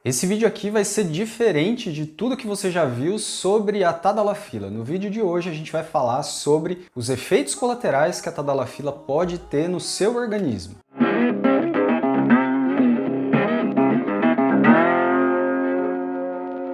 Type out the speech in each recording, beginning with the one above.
Esse vídeo aqui vai ser diferente de tudo que você já viu sobre a tadalafila. No vídeo de hoje a gente vai falar sobre os efeitos colaterais que a tadalafila pode ter no seu organismo.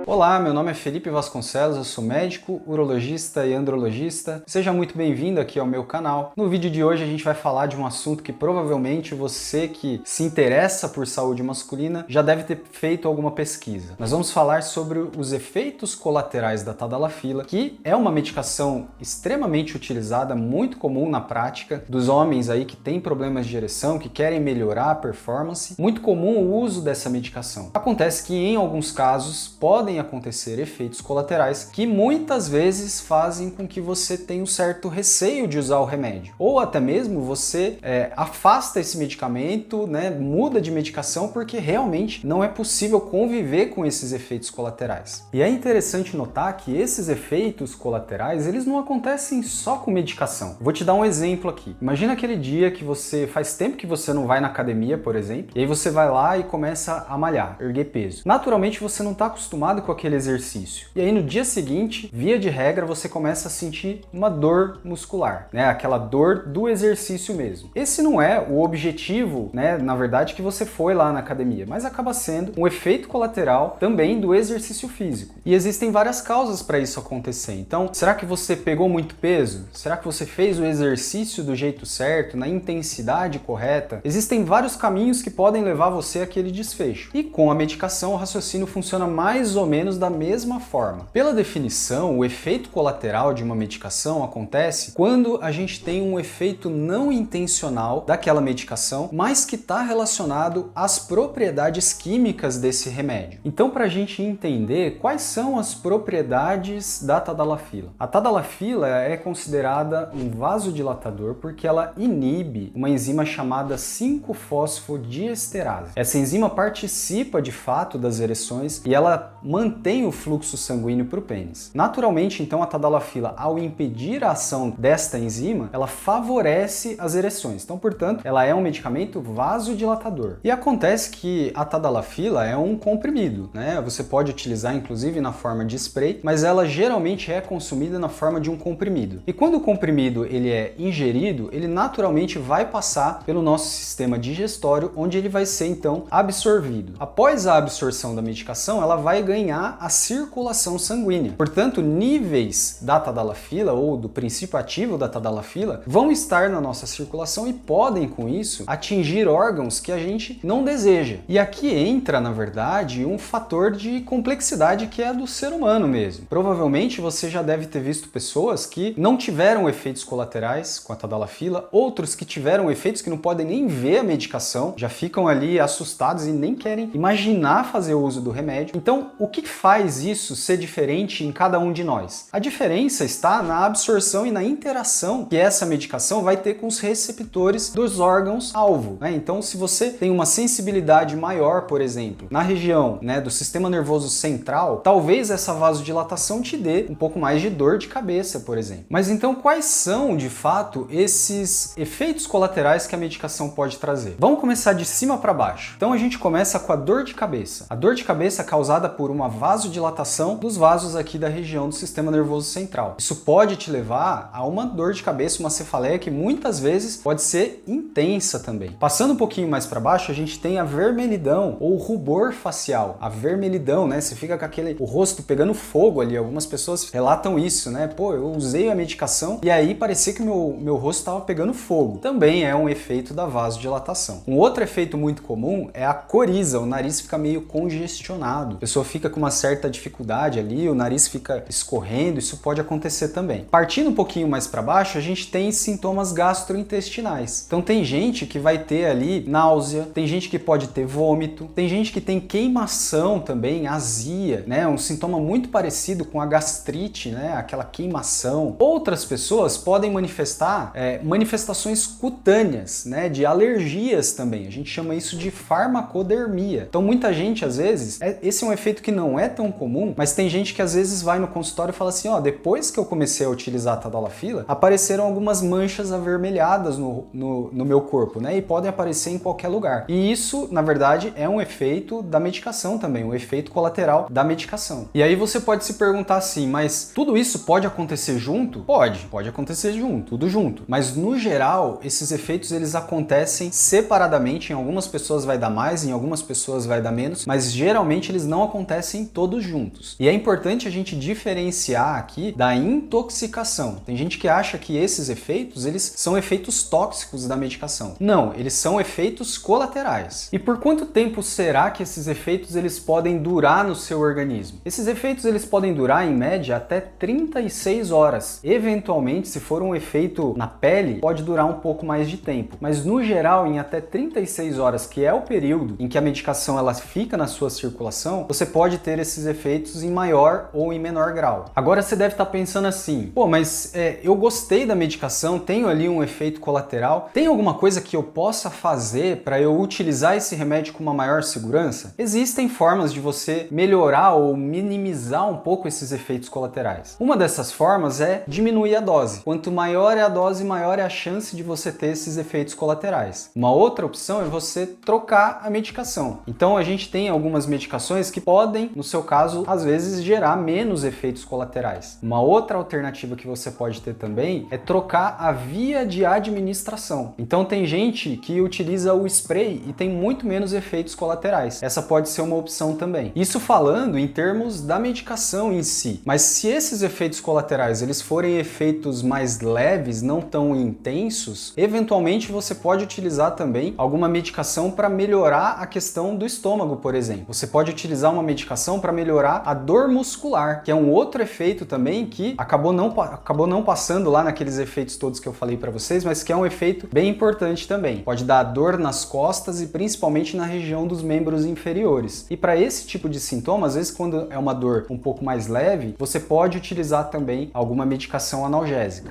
Olá, meu nome é Felipe Vasconcelos, eu sou médico, urologista e andrologista. Seja muito bem-vindo aqui ao meu canal. No vídeo de hoje a gente vai falar de um assunto que provavelmente você que se interessa por saúde masculina já deve ter feito alguma pesquisa. Nós vamos falar sobre os efeitos colaterais da tadalafila, que é uma medicação extremamente utilizada, muito comum na prática dos homens aí que têm problemas de ereção, que querem melhorar a performance. Muito comum o uso dessa medicação. Acontece que em alguns casos podem acontecer efeitos colaterais que muitas vezes fazem com que você tenha um certo receio de usar o remédio. Ou até mesmo você afasta esse medicamento, muda de medicação porque realmente não é possível conviver com esses efeitos colaterais. E é interessante notar que esses efeitos colaterais, eles não acontecem só com medicação. Vou te dar um exemplo aqui. Imagina aquele dia que você faz tempo que você não vai na academia, por exemplo, e aí você vai lá e começa a malhar, erguer peso. Naturalmente você não está acostumado com aquele exercício. E aí no dia seguinte, via de regra, você começa a sentir uma dor muscular, aquela dor do exercício mesmo. Esse não é o objetivo, na verdade, que você foi lá na academia, mas acaba sendo um efeito colateral também do exercício físico. E existem várias causas para isso acontecer. Então, será que você pegou muito peso? Será que você fez o exercício do jeito certo, na intensidade correta? Existem vários caminhos que podem levar você àquele desfecho. E com a medicação, o raciocínio funciona mais ou menos da mesma forma. Pela definição, o efeito colateral de uma medicação acontece quando a gente tem um efeito não intencional daquela medicação, mas que está relacionado às propriedades químicas desse remédio. Então, para a gente entender quais são as propriedades da tadalafila. A tadalafila é considerada um vasodilatador porque ela inibe uma enzima chamada 5-fosfodiesterase. Essa enzima participa de fato das ereções e ela mantém o fluxo sanguíneo para o pênis. Naturalmente, então, a tadalafila, ao impedir a ação desta enzima, ela favorece as ereções. Então, portanto, ela é um medicamento vasodilatador. E acontece que a tadalafila é um comprimido, Você pode utilizar, inclusive, na forma de spray, mas ela geralmente é consumida na forma de um comprimido. E quando o comprimido ele é ingerido, ele naturalmente vai passar pelo nosso sistema digestório, onde ele vai ser, então, absorvido. Após a absorção da medicação, ela vai ganhar a circulação sanguínea. Portanto, níveis da tadalafila ou do princípio ativo da tadalafila vão estar na nossa circulação e podem, com isso, atingir órgãos que a gente não deseja. E aqui entra, na verdade, um fator de complexidade que é do ser humano mesmo. Provavelmente você já deve ter visto pessoas que não tiveram efeitos colaterais com a tadalafila, outros que tiveram efeitos que não podem nem ver a medicação, já ficam ali assustados e nem querem imaginar fazer o uso do remédio. Então, o que faz isso ser diferente em cada um de nós? A diferença está na absorção e na interação que essa medicação vai ter com os receptores dos órgãos-alvo. Então, se você tem uma sensibilidade maior, por exemplo, na região do sistema nervoso central, talvez essa vasodilatação te dê um pouco mais de dor de cabeça, por exemplo. Mas então, quais são, de fato, esses efeitos colaterais que a medicação pode trazer? Vamos começar de cima para baixo. Então, a gente começa com a dor de cabeça. A dor de cabeça é causada por uma vasodilatação dos vasos aqui da região do sistema nervoso central. Isso pode te levar a uma dor de cabeça, uma cefaleia que muitas vezes pode ser intensa também. Passando um pouquinho mais para baixo, a gente tem a vermelhidão ou rubor facial. A vermelhidão, você fica com o rosto pegando fogo ali. Algumas pessoas relatam isso, Pô, eu usei a medicação e aí parecia que meu rosto estava pegando fogo. Também é um efeito da vasodilatação. Um outro efeito muito comum é a coriza. O nariz fica meio congestionado. A pessoa fica com uma certa dificuldade ali, o nariz fica escorrendo, isso pode acontecer também. Partindo um pouquinho mais para baixo, a gente tem sintomas gastrointestinais. Então tem gente que vai ter ali náusea, tem gente que pode ter vômito, tem gente que tem queimação também, azia, um sintoma muito parecido com a gastrite, aquela queimação. Outras pessoas podem manifestar manifestações cutâneas, de alergias também. A gente chama isso de farmacodermia. Então muita gente, às vezes, esse é um efeito que não não é tão comum, mas tem gente que às vezes vai no consultório e fala assim, ó, depois que eu comecei a utilizar a tadalafila, apareceram algumas manchas avermelhadas no meu corpo, né? E podem aparecer em qualquer lugar. E isso, na verdade, é um efeito da medicação também, um efeito colateral da medicação. E aí você pode se perguntar assim, mas tudo isso pode acontecer junto? Pode acontecer junto, tudo junto. Mas no geral, esses efeitos eles acontecem separadamente, em algumas pessoas vai dar mais, em algumas pessoas vai dar menos, mas geralmente eles não acontecem todos juntos. E é importante a gente diferenciar aqui da intoxicação. Tem gente que acha que esses efeitos, eles são efeitos tóxicos da medicação. Não, eles são efeitos colaterais. E por quanto tempo será que esses efeitos eles podem durar no seu organismo? Esses efeitos eles podem durar em média até 36 horas. Eventualmente, se for um efeito na pele, pode durar um pouco mais de tempo. Mas no geral, em até 36 horas, que é o período em que a medicação ela fica na sua circulação, você pode ter esses efeitos em maior ou em menor grau. Agora você deve estar pensando assim, pô, mas eu gostei da medicação, tenho ali um efeito colateral, tem alguma coisa que eu possa fazer para eu utilizar esse remédio com uma maior segurança? Existem formas de você melhorar ou minimizar um pouco esses efeitos colaterais. Uma dessas formas é diminuir a dose. Quanto maior é a dose, maior é a chance de você ter esses efeitos colaterais. Uma outra opção é você trocar a medicação. Então a gente tem algumas medicações que podem, no seu caso, às vezes gerar menos efeitos colaterais. Uma outra alternativa que você pode ter também é trocar a via de administração. Então tem gente que utiliza o spray e tem muito menos efeitos colaterais. Essa pode ser uma opção também. Isso falando em termos da medicação em si. Mas se esses efeitos colaterais eles forem efeitos mais leves, não tão intensos, eventualmente você pode utilizar também alguma medicação para melhorar a questão do estômago, por exemplo. Você pode utilizar uma medicação para melhorar a dor muscular, que é um outro efeito também que acabou não passando lá naqueles efeitos todos que eu falei para vocês, mas que é um efeito bem importante também. Pode dar dor nas costas e principalmente na região dos membros inferiores. E para esse tipo de sintoma, às vezes quando é uma dor um pouco mais leve, você pode utilizar também alguma medicação analgésica.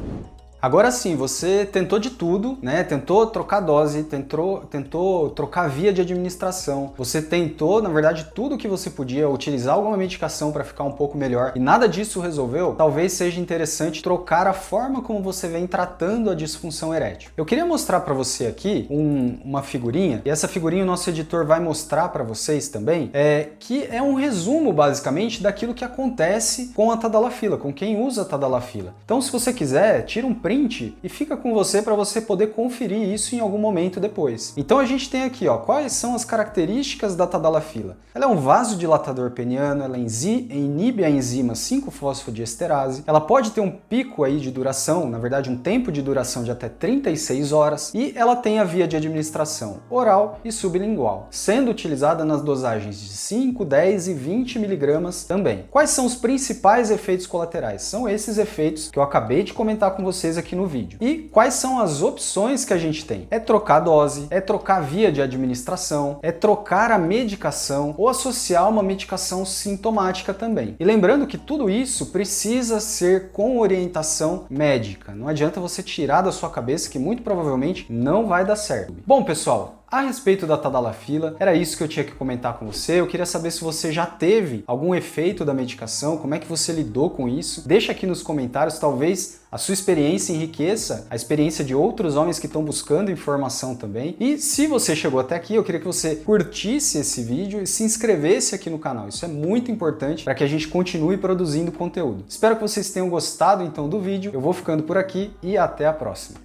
Agora sim, você tentou de tudo, né? Tentou trocar dose, tentou trocar via de administração, você tentou, na verdade, tudo que você podia, utilizar alguma medicação para ficar um pouco melhor e nada disso resolveu, talvez seja interessante trocar a forma como você vem tratando a disfunção erétil. Eu queria mostrar para você aqui uma figurinha, e essa figurinha o nosso editor vai mostrar para vocês também, que é um resumo, basicamente, daquilo que acontece com a tadalafila, com quem usa a tadalafila. Então, se você quiser, tira um print e fica com você para você poder conferir isso em algum momento depois. Então a gente tem aqui, ó, quais são as características da tadalafila. Ela é um vasodilatador peniano, ela inibe a enzima 5-fosfodiesterase, ela pode ter um pico aí de duração, na verdade um tempo de duração de até 36 horas, e ela tem a via de administração oral e sublingual, sendo utilizada nas dosagens de 5, 10 e 20 miligramas também. Quais são os principais efeitos colaterais? São esses efeitos que eu acabei de comentar com vocês aqui no vídeo. E quais são as opções que a gente tem? É trocar dose, é trocar via de administração, é trocar a medicação ou associar uma medicação sintomática também. E lembrando que tudo isso precisa ser com orientação médica. Não adianta você tirar da sua cabeça que muito provavelmente não vai dar certo. Bom, pessoal, a respeito da tadalafila, era isso que eu tinha que comentar com você. Eu queria saber se você já teve algum efeito da medicação, como é que você lidou com isso. Deixa aqui nos comentários, talvez a sua experiência enriqueça a experiência de outros homens que estão buscando informação também. E se você chegou até aqui, eu queria que você curtisse esse vídeo e se inscrevesse aqui no canal. Isso é muito importante para que a gente continue produzindo conteúdo. Espero que vocês tenham gostado então do vídeo. Eu vou ficando por aqui e até a próxima.